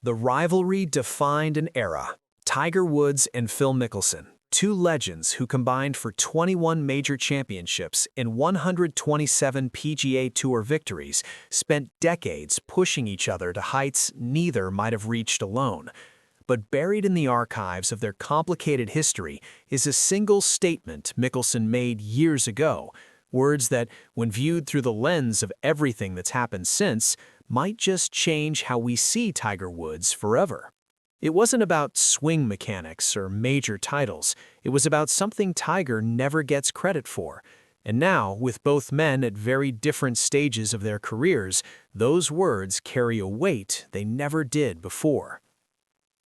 The rivalry defined an era. Tiger Woods and Phil Mickelson, two legends who combined for 21 major championships and 127 PGA Tour victories, spent decades pushing each other to heights neither might have reached alone. But buried in the archives of their complicated history is a single statement Mickelson made years ago, words that, when viewed through the lens of everything that's happened since, might just change how we see Tiger Woods forever. It wasn't about swing mechanics or major titles. It was about something Tiger never gets credit for. And now, with both men at very different stages of their careers, those words carry a weight they never did before.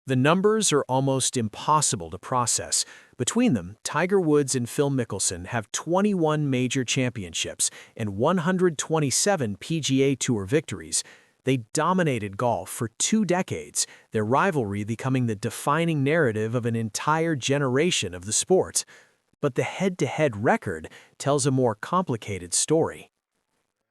The numbers are almost impossible to process. Between them, Tiger Woods and Phil Mickelson have 21 major championships and 127 PGA Tour victories. They dominated golf for 2 decades, their rivalry becoming the defining narrative of an entire generation of the sport. But the head-to-head record tells a more complicated story.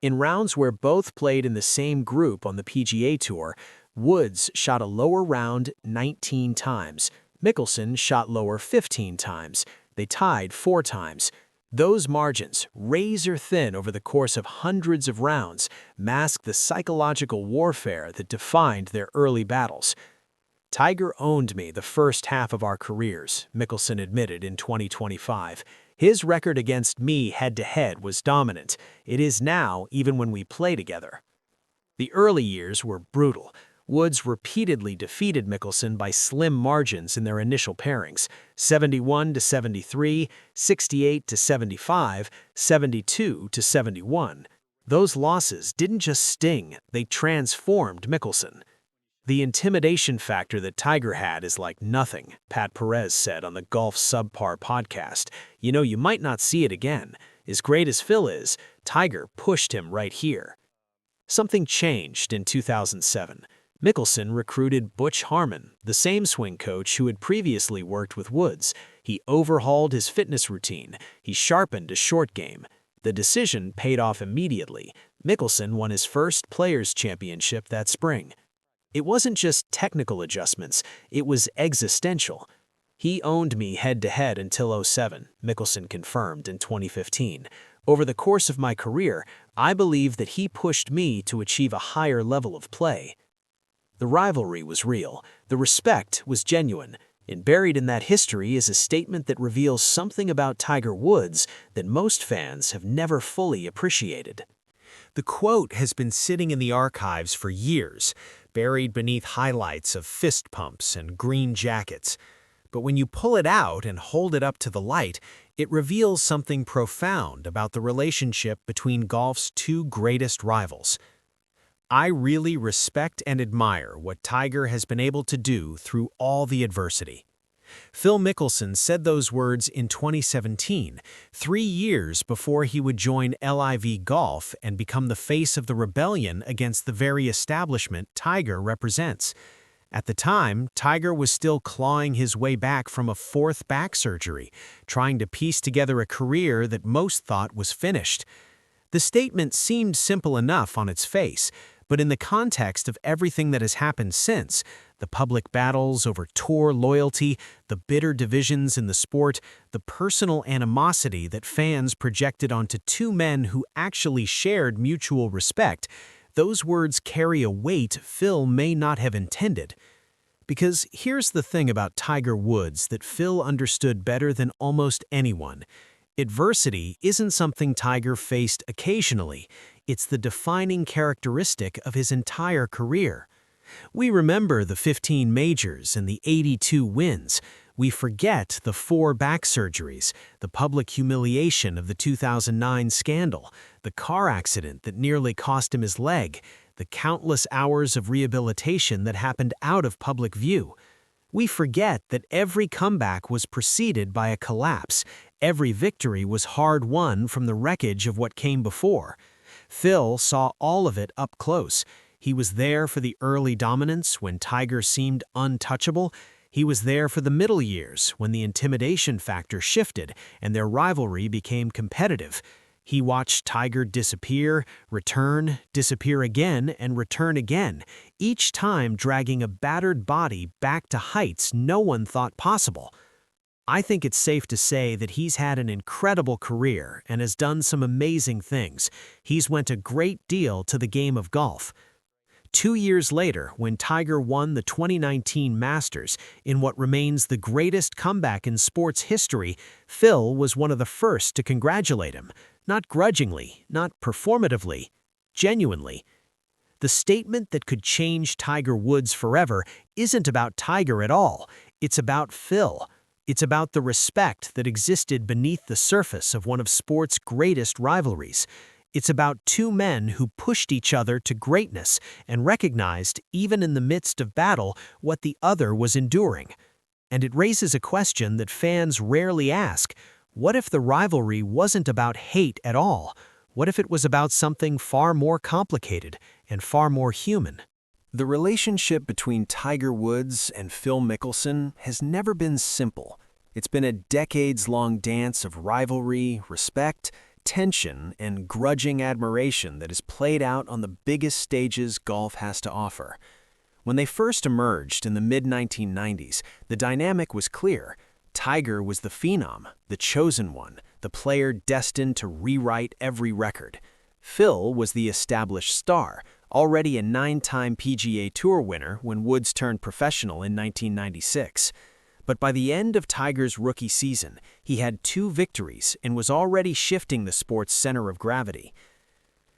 In rounds where both played in the same group on the PGA Tour, Woods shot a lower round 19 times. Mickelson shot lower 15 times. They tied 4 times. Those margins, razor-thin over the course of hundreds of rounds, mask the psychological warfare that defined their early battles. "Tiger owned me the first half of our careers," Mickelson admitted in 2025. "His record against me head-to-head was dominant. It is now, even when we play together." The early years were brutal. Woods repeatedly defeated Mickelson by slim margins in their initial pairings: 71-73, 68-75, 72-71. Those losses didn't just sting, they transformed Mickelson. "The intimidation factor that Tiger had is like nothing," Pat Perez said on the Golf Subpar podcast. You might not see it again. As great as Phil is, Tiger pushed him right here." Something changed in 2007. Mickelson recruited Butch Harmon, the same swing coach who had previously worked with Woods. He overhauled his fitness routine. He sharpened his short game. The decision paid off immediately. Mickelson won his first Players' Championship that spring. It wasn't just technical adjustments, it was existential. "He owned me head-to-head until '07, Mickelson confirmed in 2015. "Over the course of my career, I believe that he pushed me to achieve a higher level of play." The rivalry was real. The respect was genuine. And buried in that history is a statement that reveals something about Tiger Woods that most fans have never fully appreciated. The quote has been sitting in the archives for years, buried beneath highlights of fist pumps and green jackets. But when you pull it out and hold it up to the light, it reveals something profound about the relationship between golf's two greatest rivals. "I really respect and admire what Tiger has been able to do through all the adversity." Phil Mickelson said those words in 2017, 3 years before he would join LIV Golf and become the face of the rebellion against the very establishment Tiger represents. At the time, Tiger was still clawing his way back from a 4th back surgery, trying to piece together a career that most thought was finished. The statement seemed simple enough on its face, but in the context of everything that has happened since, the public battles over tour loyalty, the bitter divisions in the sport, the personal animosity that fans projected onto two men who actually shared mutual respect, those words carry a weight Phil may not have intended. Because here's the thing about Tiger Woods that Phil understood better than almost anyone. Adversity isn't something Tiger faced occasionally. It's the defining characteristic of his entire career. We remember the 15 majors and the 82 wins. We forget the 4 back surgeries, the public humiliation of the 2009 scandal, the car accident that nearly cost him his leg, the countless hours of rehabilitation that happened out of public view. We forget that every comeback was preceded by a collapse. Every victory was hard-won from the wreckage of what came before. Phil saw all of it up close. He was there for the early dominance when Tiger seemed untouchable. He was there for the middle years when the intimidation factor shifted and their rivalry became competitive. He watched Tiger disappear, return, disappear again, and return again, each time dragging a battered body back to heights no one thought possible. I think it's safe to say that he's had an incredible career and has done some amazing things. He's went a great deal to the game of golf. 2 years later, when Tiger won the 2019 Masters in what remains the greatest comeback in sports history, Phil was one of the first to congratulate him, not grudgingly, not performatively, genuinely. The statement that could change Tiger Woods forever isn't about Tiger at all. It's about Phil. It's about the respect that existed beneath the surface of one of sport's greatest rivalries. It's about two men who pushed each other to greatness and recognized, even in the midst of battle, what the other was enduring. And it raises a question that fans rarely ask. What if the rivalry wasn't about hate at all? What if it was about something far more complicated and far more human? The relationship between Tiger Woods and Phil Mickelson has never been simple. It's been a decades-long dance of rivalry, respect, tension, and grudging admiration that is played out on the biggest stages golf has to offer. When they first emerged in the mid-1990s, the dynamic was clear. Tiger was the phenom, the chosen one, the player destined to rewrite every record. Phil was the established star, already a 9-time PGA Tour winner when Woods turned professional in 1996. But by the end of Tiger's rookie season, he had 2 victories and was already shifting the sport's center of gravity.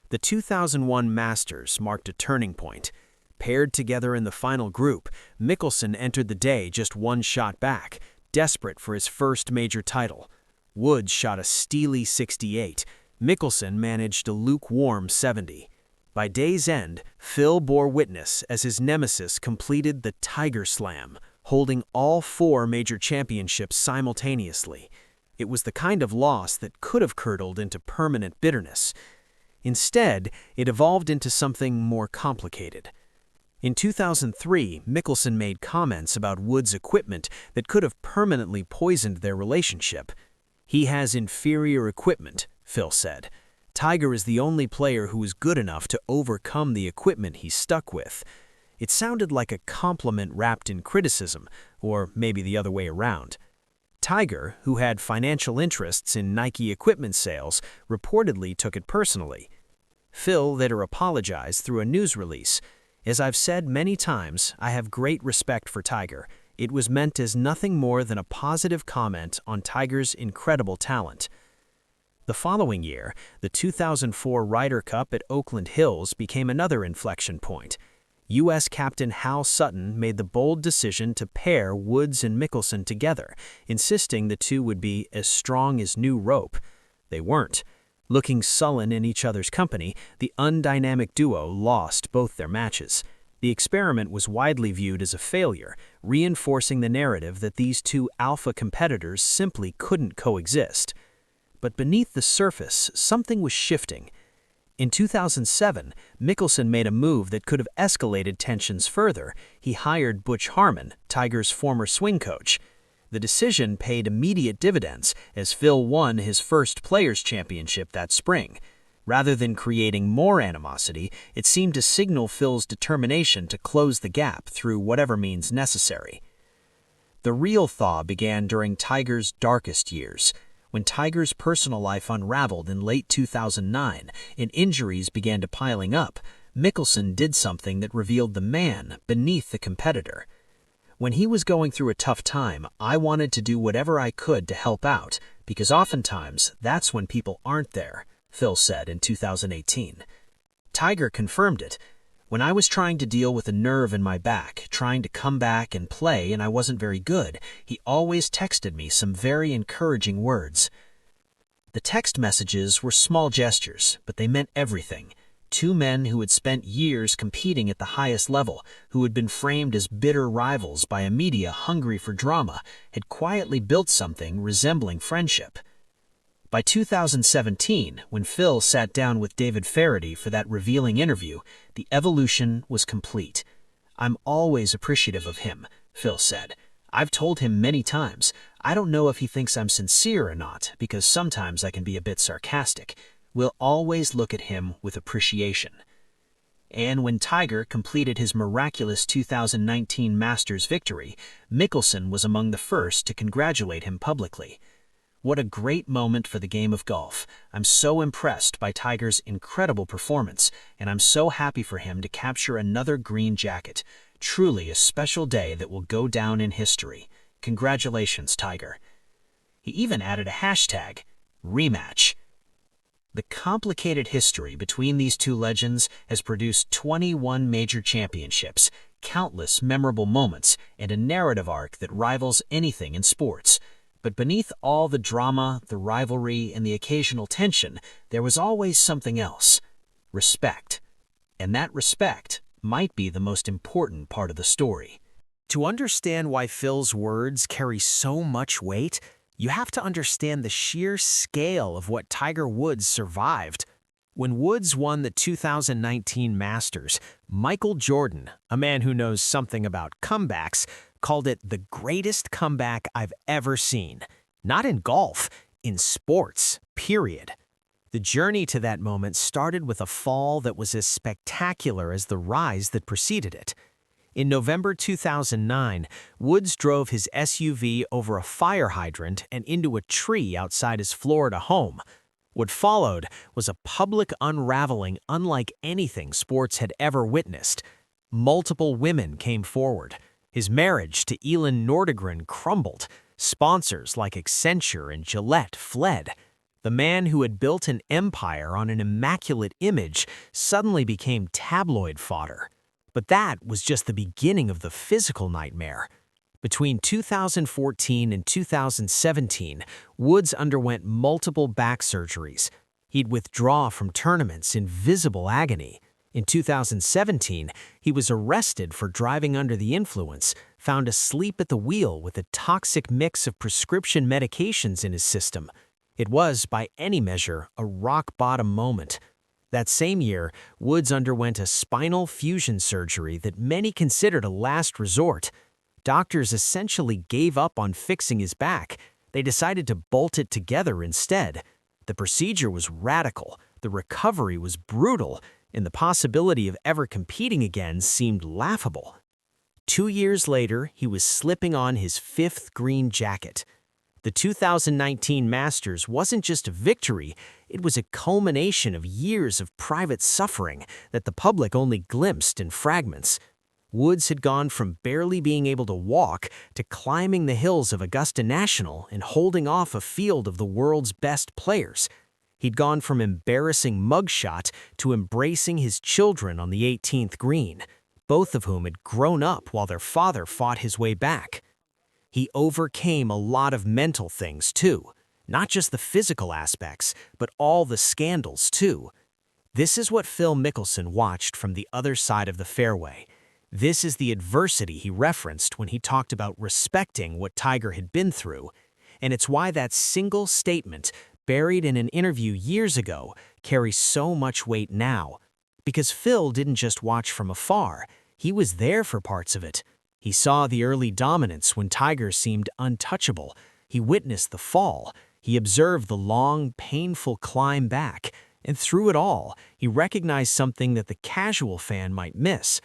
The 2001 Masters marked a turning point. Paired together in the final group, Mickelson entered the day just 1 shot back, desperate for his first major title. Woods shot a steely 68. Mickelson managed a lukewarm 70. By day's end, Phil bore witness as his nemesis completed the Tiger Slam, holding all 4 major championships simultaneously. It was the kind of loss that could have curdled into permanent bitterness. Instead, it evolved into something more complicated. In 2003, Mickelson made comments about Woods' equipment that could have permanently poisoned their relationship. "He has inferior equipment," Phil said. "Tiger is the only player who is good enough to overcome the equipment he's stuck with." It sounded like a compliment wrapped in criticism, or maybe the other way around. Tiger, who had financial interests in Nike equipment sales, reportedly took it personally. Phil later apologized through a news release. "As I've said many times, I have great respect for Tiger. It was meant as nothing more than a positive comment on Tiger's incredible talent." The following year, the 2004 Ryder Cup at Oakland Hills became another inflection point. U.S. captain Hal Sutton made the bold decision to pair Woods and Mickelson together, insisting the two would be as strong as new rope. They weren't. Looking sullen in each other's company, the undynamic duo lost both their matches. The experiment was widely viewed as a failure, reinforcing the narrative that these two alpha competitors simply couldn't coexist. But beneath the surface, something was shifting. In 2007, Mickelson made a move that could have escalated tensions further. He hired Butch Harmon, Tiger's former swing coach. The decision paid immediate dividends as Phil won his first Players' Championship that spring. Rather than creating more animosity, it seemed to signal Phil's determination to close the gap through whatever means necessary. The real thaw began during Tiger's darkest years. When Tiger's personal life unraveled in late 2009 and injuries began to piling up, Mickelson did something that revealed the man beneath the competitor. "When he was going through a tough time, I wanted to do whatever I could to help out, because oftentimes that's when people aren't there," Phil said in 2018. Tiger confirmed it. "When I was trying to deal with a nerve in my back, trying to come back and play, and I wasn't very good, he always texted me some very encouraging words." The text messages were small gestures, but they meant everything. Two men who had spent years competing at the highest level, who had been framed as bitter rivals by a media hungry for drama, had quietly built something resembling friendship. By 2017, when Phil sat down with David Faraday for that revealing interview, the evolution was complete. "I'm always appreciative of him," Phil said. "I've told him many times. I don't know if he thinks I'm sincere or not, because sometimes I can be a bit sarcastic. we'll always look at him with appreciation. And when Tiger completed his miraculous 2019 Masters victory, Mickelson was among the first to congratulate him publicly. What a great moment for the game of golf. I'm so impressed by Tiger's incredible performance, and I'm so happy for him to capture another green jacket. Truly a special day that will go down in history. Congratulations, Tiger. He even added a hashtag, rematch. The complicated history between these two legends has produced 21 major championships, countless memorable moments, and a narrative arc that rivals anything in sports. But beneath all the drama, the rivalry, and the occasional tension, there was always something else: respect. And that respect might be the most important part of the story. To understand why Phil's words carry so much weight, you have to understand the sheer scale of what Tiger Woods survived. When Woods won the 2019 Masters, Michael Jordan, a man who knows something about comebacks, called it the greatest comeback I've ever seen. Not in golf, in sports, period. The journey to that moment started with a fall that was as spectacular as the rise that preceded it. In November 2009, Woods drove his SUV over a fire hydrant and into a tree outside his Florida home. What followed was a public unraveling unlike anything sports had ever witnessed. Multiple women came forward. His marriage to Elin Nordegren crumbled. Sponsors like Accenture and Gillette fled. The man who had built an empire on an immaculate image suddenly became tabloid fodder. But that was just the beginning of the physical nightmare. Between 2014 and 2017, Woods underwent multiple back surgeries. He'd withdraw from tournaments in visible agony. In 2017, he was arrested for driving under the influence, found asleep at the wheel with a toxic mix of prescription medications in his system. It was, by any measure, a rock-bottom moment. That same year, Woods underwent a spinal fusion surgery that many considered a last resort. Doctors essentially gave up on fixing his back. They decided to bolt it together instead. The procedure was radical, the recovery was brutal, and the possibility of ever competing again seemed laughable. 2 years later, he was slipping on his 5th green jacket. The 2019 Masters wasn't just a victory, it was a culmination of years of private suffering that the public only glimpsed in fragments. Woods had gone from barely being able to walk to climbing the hills of Augusta National and holding off a field of the world's best players. He'd gone from embarrassing mugshot to embracing his children on the 18th green, both of whom had grown up while their father fought his way back. He overcame a lot of mental things, too. Not just the physical aspects, but all the scandals, too. This is what Phil Mickelson watched from the other side of the fairway. This is the adversity he referenced when he talked about respecting what Tiger had been through. And it's why that single statement, buried in an interview years ago, carries so much weight now. Because Phil didn't just watch from afar, he was there for parts of it. He saw the early dominance when Tiger seemed untouchable. He witnessed the fall. He observed the long, painful climb back. And through it all, he recognized something that the casual fan might miss.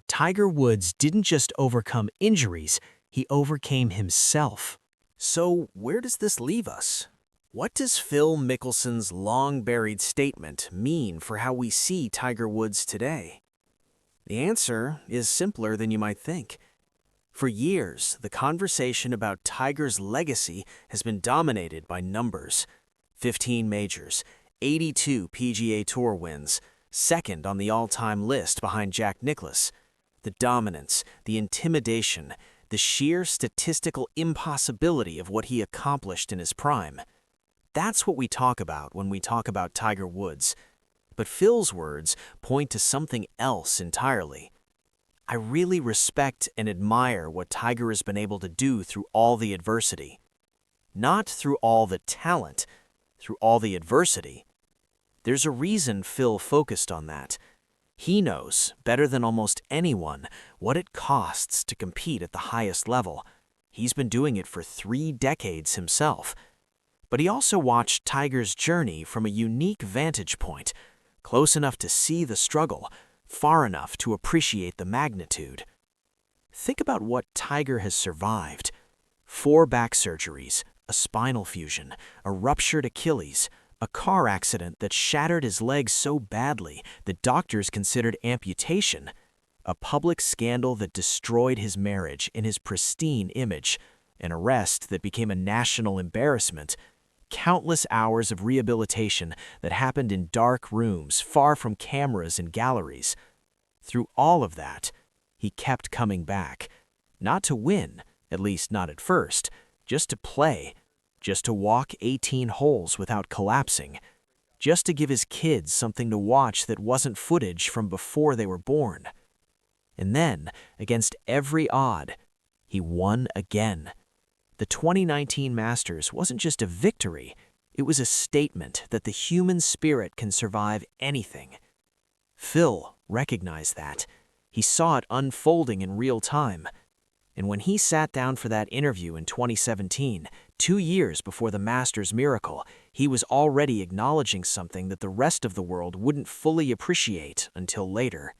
Tiger Woods didn't just overcome injuries, he overcame himself. So where does this leave us? What does Phil Mickelson's long-buried statement mean for how we see Tiger Woods today? The answer is simpler than you might think. For years, the conversation about Tiger's legacy has been dominated by numbers. 15 majors, 82 PGA Tour wins, second on the all-time list behind Jack Nicklaus. The dominance, the intimidation, the sheer statistical impossibility of what he accomplished in his prime. That's what we talk about when we talk about Tiger Woods. But Phil's words point to something else entirely. I really respect and admire what Tiger has been able to do through all the adversity. Not through all the talent, through all the adversity. There's a reason Phil focused on that. He knows, better than almost anyone, what it costs to compete at the highest level. He's been doing it for 3 decades himself. But he also watched Tiger's journey from a unique vantage point, close enough to see the struggle, far enough to appreciate the magnitude. Think about what Tiger has survived. 4 back surgeries, a spinal fusion, a ruptured Achilles, a car accident that shattered his legs so badly that doctors considered amputation, a public scandal that destroyed his marriage and his pristine image, an arrest that became a national embarrassment, countless hours of rehabilitation that happened in dark rooms far from cameras and galleries. Through all of that, he kept coming back, not to win, at least not at first, just to play, just to walk 18 holes without collapsing, just to give his kids something to watch that wasn't footage from before they were born. And then, against every odd, he won again. The 2019 Masters wasn't just a victory, it was a statement that the human spirit can survive anything. Phil recognized that. He saw it unfolding in real time. And when he sat down for that interview in 2017, 2 years before the Masters miracle, he was already acknowledging something that the rest of the world wouldn't fully appreciate until later.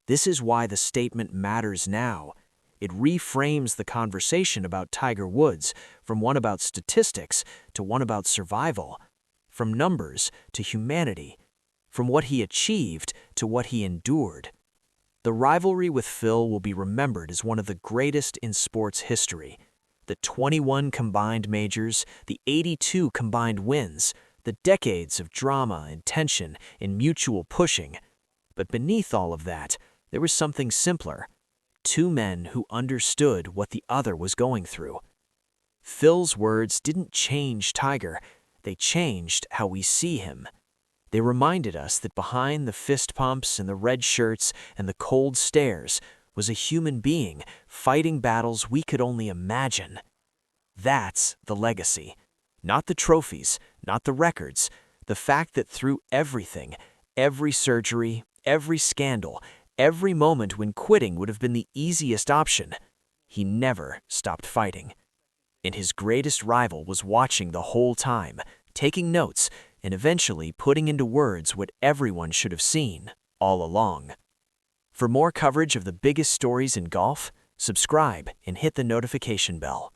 This is why the statement matters now. It reframes the conversation about Tiger Woods from one about statistics to one about survival, from numbers to humanity, from what he achieved to what he endured. The rivalry with Phil will be remembered as one of the greatest in sports history. The 21 combined majors, the 82 combined wins, the decades of drama and tension and mutual pushing. But beneath all of that, there was something simpler. 2 men who understood what the other was going through. Phil's words didn't change Tiger, they changed how we see him. They reminded us that behind the fist pumps and the red shirts and the cold stares was a human being fighting battles we could only imagine. That's the legacy. Not the trophies, not the records, the fact that through everything, every surgery, every scandal, every moment when quitting would have been the easiest option, he never stopped fighting. And his greatest rival was watching the whole time, taking notes, and eventually putting into words what everyone should have seen all along. For more coverage of the biggest stories in golf, subscribe and hit the notification bell.